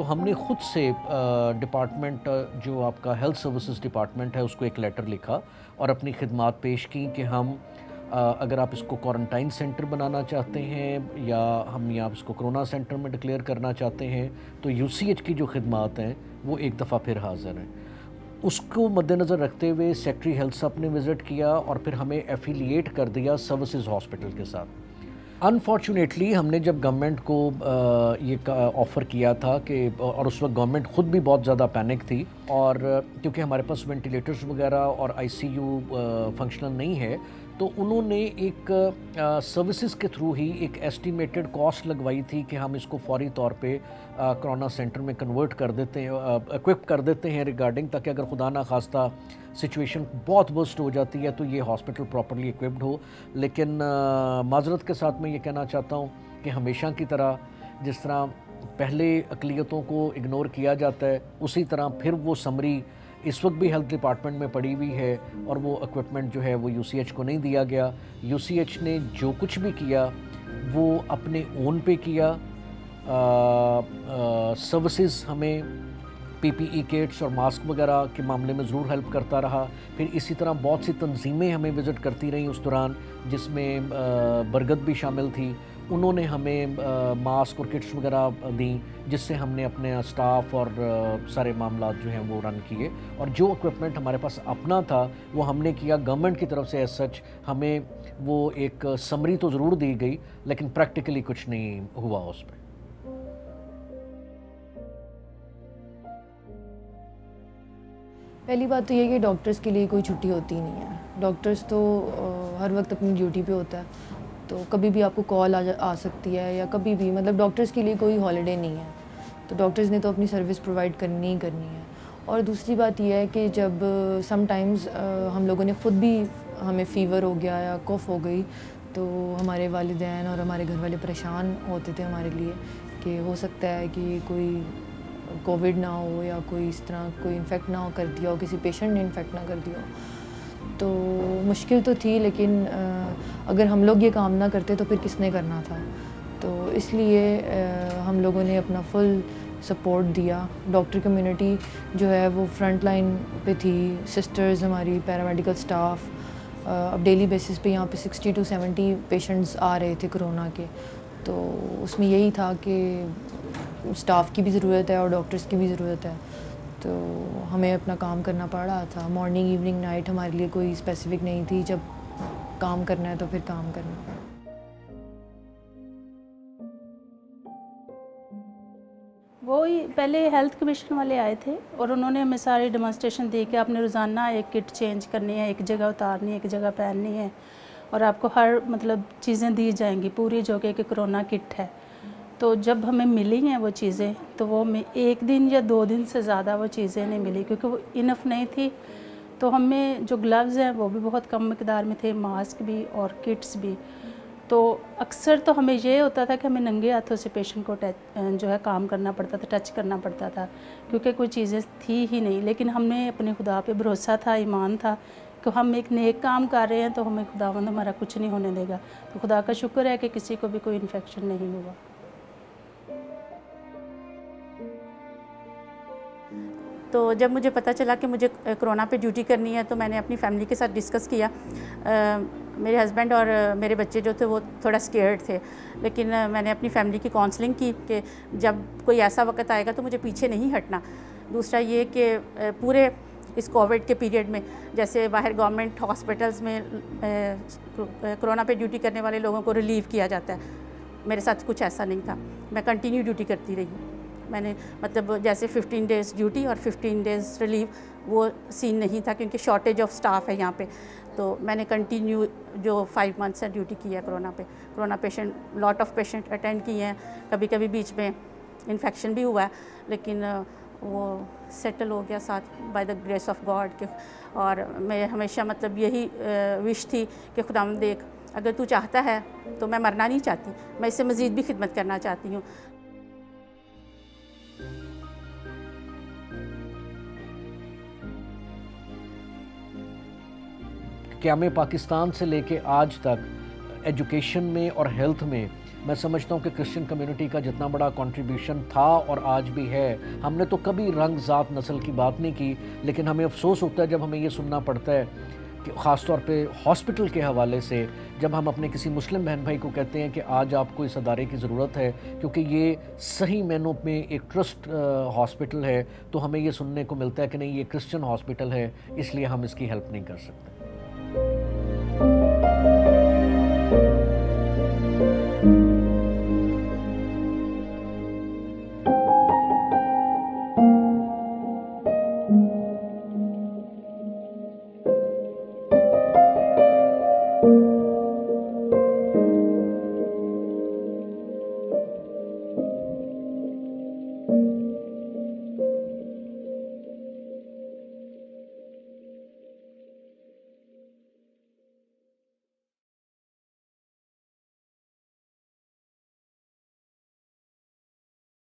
तो हमने खुद से डिपार्टमेंट जो आपका हेल्थ सर्विसेज डिपार्टमेंट है उसको एक लेटर लिखा और अपनी खिदमात पेश की कि हम अगर आप इसको क्वारंटाइन सेंटर बनाना चाहते हैं या हम यहाँ इसको कोरोना सेंटर में डिक्लेयर करना चाहते हैं तो यूसीएच की जो खिदमात हैं वो एक दफ़ा फिर हाज़िर हैं। उसको मद्देनज़र रखते हुए सेक्रेटरी हेल्थ साहब ने विज़िट किया और फिर हमें एफिलिएट कर दिया सर्विसेज हॉस्पिटल के साथ। अनफॉर्चुनेटली हमने जब गवर्नमेंट को ये ऑफ़र किया था कि और उस वक्त गवर्नमेंट ख़ुद भी बहुत ज़्यादा पैनिक थी और क्योंकि हमारे पास वेंटिलेटर्स वगैरह और आईसीयू फंक्शनल नहीं है तो उन्होंने एक सर्विसेज के थ्रू ही एक एस्टिमेटेड कॉस्ट लगवाई थी कि हम इसको फौरी तौर पे कोरोना सेंटर में कन्वर्ट कर देते हैं, इक्विप कर देते हैं रिगार्डिंग, ताकि अगर खुदा ना खास्ता सिचुएशन बहुत वर्स्ट हो जाती है तो ये हॉस्पिटल प्रॉपर्ली इक्विप्ड हो। लेकिन माजरत के साथ मैं ये कहना चाहता हूँ कि हमेशा की तरह जिस तरह पहले अक़लियतों को इग्नोर किया जाता है उसी तरह फिर वो समरी इस वक्त भी हेल्थ डिपार्टमेंट में पड़ी हुई है और वो इक्विपमेंट जो है वो यूसीएच को नहीं दिया गया। यूसीएच ने जो कुछ भी किया वो अपने ओन पे किया। सर्विसेज हमें पीपीई किट्स और मास्क वगैरह के मामले में ज़रूर हेल्प करता रहा। फिर इसी तरह बहुत सी तंजीमें हमें विज़िट करती रहीं उस दौरान, जिसमें बरगद भी शामिल थी। उन्होंने हमें मास्क और किट्स वगैरह दी, जिससे हमने अपने स्टाफ और सारे मामला जो हैं वो रन किए। और जो इक्विपमेंट हमारे पास अपना था वो हमने किया। गवर्नमेंट की तरफ से एज सच हमें वो एक समरी तो ज़रूर दी गई, लेकिन प्रैक्टिकली कुछ नहीं हुआ उस पर। पहली बात तो ये कि डॉक्टर्स के लिए कोई छुट्टी होती नहीं है। डॉक्टर्स तो हर वक्त अपनी ड्यूटी पे होता है, तो कभी भी आपको कॉल आ सकती है या कभी भी, मतलब डॉक्टर्स के लिए कोई हॉलिडे नहीं है। तो डॉक्टर्स ने तो अपनी सर्विस प्रोवाइड करनी ही करनी है। और दूसरी बात यह है कि जब समटाइम्स हम लोगों ने ख़ुद भी, हमें फ़ीवर हो गया या कफ हो गई, तो हमारे वालिदैन और हमारे घर वाले परेशान होते थे हमारे लिए कि हो सकता है कि कोई कोविड ना हो या कोई इस तरह कोई इन्फेक्ट ना हो कर दिया हो, किसी पेशेंट ने इन्फेक्ट ना कर दिया हो। तो मुश्किल तो थी, लेकिन अगर हम लोग ये काम ना करते तो फिर किसने करना था। तो इसलिए हम लोगों ने अपना फुल सपोर्ट दिया। डॉक्टर कम्युनिटी जो है वो फ्रंट लाइन पे थी, सिस्टर्स, हमारी पैरामेडिकल स्टाफ। अब डेली बेसिस पे यहाँ पे 60 to 70 पेशेंट्स आ रहे थे कोरोना के। तो उसमें यही था कि स्टाफ की भी ज़रूरत है और डॉक्टर्स की भी ज़रूरत है, तो हमें अपना काम करना पड़ रहा था। मॉर्निंग, इवनिंग, नाइट हमारे लिए कोई स्पेसिफिक नहीं थी। जब काम करना है तो फिर काम करना है। वो ही पहले हेल्थ कमीशन वाले आए थे और उन्होंने हमें सारी डेमोन्स्ट्रेशन दी कि आपने रोज़ाना एक किट चेंज करनी है, एक जगह उतारनी है, एक जगह पहननी है और आपको हर मतलब चीज़ें दी जाएंगी पूरी, जो कि कोरोना किट है। तो जब हमें मिली हैं वो चीज़ें, तो वो हमें 1 दिन या 2 दिन से ज़्यादा वो चीज़ें नहीं मिली, क्योंकि वो इनफ नहीं थी। तो हमें जो ग्लव्स हैं वो भी बहुत कम मिकदार में थे, मास्क भी और किट्स भी। तो अक्सर तो हमें ये होता था कि हमें नंगे हाथों से पेशेंट को जो है काम करना पड़ता था, टच करना पड़ता था, क्योंकि कोई चीज़ें थी ही नहीं। लेकिन हमने अपने खुदा पे भरोसा था, ईमान था कि हम एक नेक काम कर रहे हैं, तो हमें खुदावंद हमारा कुछ नहीं होने देगा। तो खुदा का शुक्र है कि किसी को भी कोई इन्फेक्शन नहीं हुआ। तो जब मुझे पता चला कि मुझे कोरोना पे ड्यूटी करनी है, तो मैंने अपनी फैमिली के साथ डिस्कस किया। मेरे हस्बैंड और मेरे बच्चे जो थे वो थोड़ा स्केयर्ड थे, लेकिन मैंने अपनी फैमिली की काउंसलिंग की कि जब कोई ऐसा वक्त आएगा तो मुझे पीछे नहीं हटना। दूसरा ये कि पूरे इस कोविड के पीरियड में, जैसे बाहर गवर्नमेंट हॉस्पिटल्स में कोरोना पे ड्यूटी करने वाले लोगों को रिलीव किया जाता है, मेरे साथ कुछ ऐसा नहीं था। मैं कंटिन्यू ड्यूटी करती रही। मैंने मतलब जैसे 15 डेज़ ड्यूटी और 15 डेज़ रिलीव, वो सीन नहीं था क्योंकि शॉर्टेज ऑफ स्टाफ है यहाँ पे। तो मैंने कंटिन्यू जो 5 मंथ्स से ड्यूटी की है कोरोना पे। Corona patient, lot of patient attend किए हैं। कभी कभी बीच में इन्फेक्शन भी हुआ है, लेकिन वो सेटल हो गया साथ by the grace of God के। और मैं हमेशा मतलब यही विश थी कि खुदावंद देख, अगर तू चाहता है तो मैं मरना नहीं चाहती, मैं इससे मज़ीद भी खिदमत करना चाहती हूँ। क़याम पाकिस्तान से लेके आज तक एजुकेशन में और हेल्थ में मैं समझता हूँ कि क्रिश्चियन कम्युनिटी का जितना बड़ा कंट्रीब्यूशन था और आज भी है, हमने तो कभी रंग, ज़ात, नस्ल की बात नहीं की, लेकिन हमें अफसोस होता है जब हमें ये सुनना पड़ता है कि ख़ास तौर पे हॉस्पिटल के हवाले से, जब हम अपने किसी मुस्लिम बहन भाई को कहते हैं कि आज आपको इस अदारे की ज़रूरत है क्योंकि ये सही मायनों में एक ट्रस्ट हॉस्पिटल है, तो हमें ये सुनने को मिलता है कि नहीं, ये क्रिश्चियन हॉस्पिटल है इसलिए हम इसकी हेल्प नहीं कर सकते।